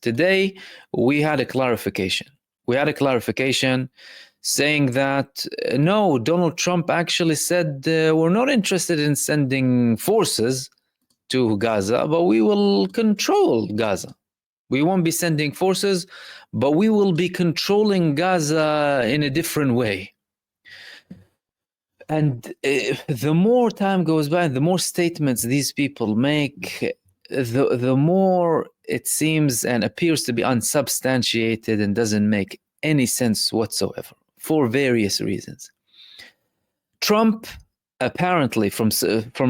Today, we had a clarification. We had a clarification saying that no, Donald Trump actually said we're not interested in sending forces to Gaza, but we will control Gaza. We won't be sending forces, but we will be controlling Gaza in a different way. And the more time goes by, the more statements these people make, the more it seems and appears to be unsubstantiated and doesn't make any sense whatsoever for various reasons. Trump, apparently, from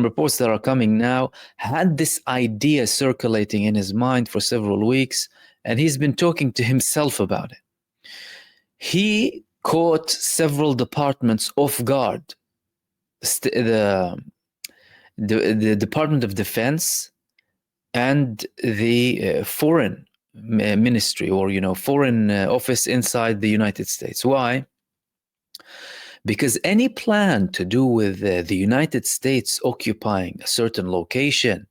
reports that are coming now, had this idea circulating in his mind for several weeks, and he's been talking to himself about it. He caught several departments off guard. The Department of Defense and the foreign ministry, or foreign office inside the United States. Why? Because any plan to do with the United States occupying a certain location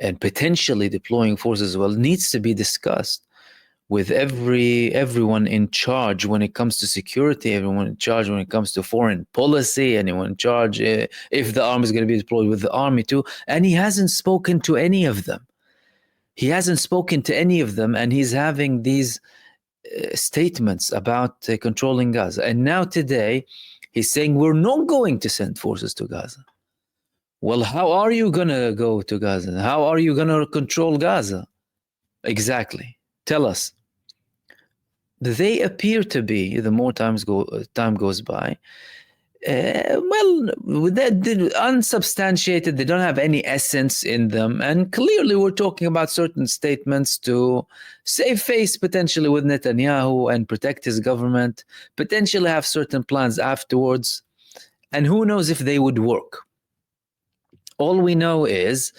and potentially deploying forces as well needs to be discussed with everyone in charge when it comes to security, everyone in charge when it comes to foreign policy, anyone in charge if the army is going to be deployed with the army too. And he hasn't spoken to any of them. He hasn't spoken to any of them, and he's having these statements about controlling Gaza. And now today, he's saying we're not going to send forces to Gaza. Well, how are you going to go to Gaza? How are you going to control Gaza? Exactly. Tell us. They appear to be, the more time goes by, they're unsubstantiated. They don't have any essence in them. And clearly we're talking about certain statements to save face potentially with Netanyahu and protect his government, potentially have certain plans afterwards. And who knows if they would work. All we know is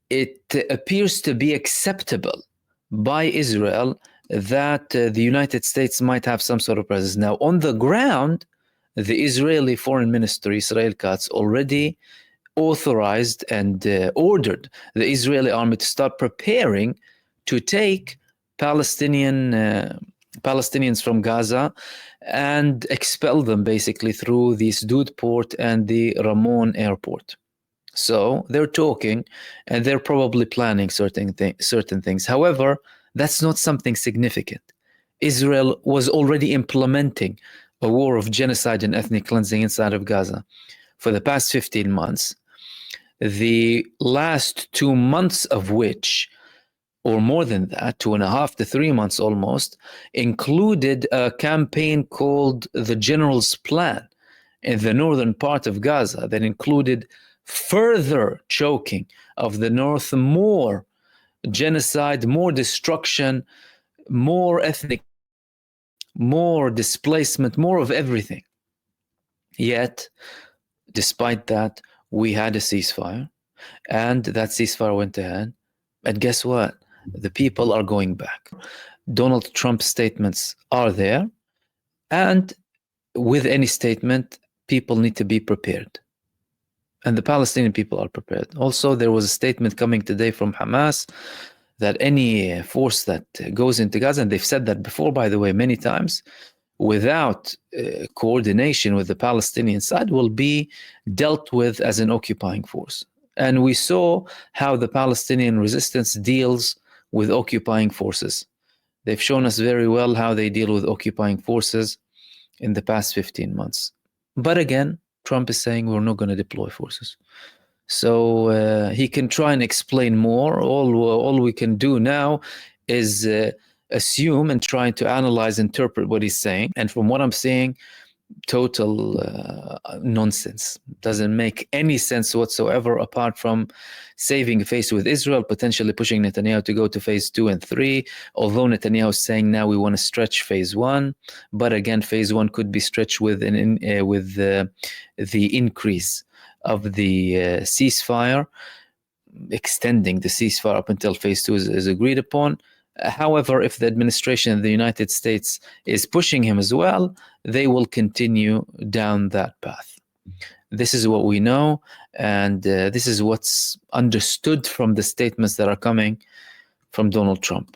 it appears to be acceptable by Israel that the United States might have some sort of presence. Now, on the ground, the Israeli Foreign Minister, Israel Katz, already authorized and ordered the Israeli army to start preparing to take Palestinians from Gaza and expel them basically through the Sdoud port and the Ramon airport. So they're talking and they're probably planning certain things. However, that's not something significant. Israel was already implementing a war of genocide and ethnic cleansing inside of Gaza for the past 15 months. The last 2 months of which, or more than that, 2.5 to 3 months almost, included a campaign called the General's Plan in the northern part of Gaza that included further choking of the north, more genocide, more destruction, more ethnic, more displacement, more of everything. Yet, despite that, we had a ceasefire, and that ceasefire went ahead. And guess what? The people are going back. Donald Trump's statements are there, and with any statement, people need to be prepared. And the Palestinian people are prepared. Also, there was a statement coming today from Hamas that any force that goes into Gaza, and they've said that before, by the way, many times, without coordination with the Palestinian side, will be dealt with as an occupying force. And we saw how the Palestinian resistance deals with occupying forces. They've shown us very well how they deal with occupying forces in the past 15 months. But again, Trump is saying we're not going to deploy forces. So he can try and explain more. All we can do now is assume and try to analyze, interpret what he's saying. And from what I'm seeing, total nonsense. Doesn't make any sense whatsoever, apart from saving face with Israel, potentially pushing Netanyahu to go to phase 2 and 3. Although Netanyahu is saying now we want to stretch phase 1, but again, phase 1 could be stretched with the increase of the ceasefire, extending the ceasefire up until phase 2 is agreed upon. However, if the administration in the United States is pushing him as well, they will continue down that path. This is what we know, and this is what's understood from the statements that are coming from Donald Trump.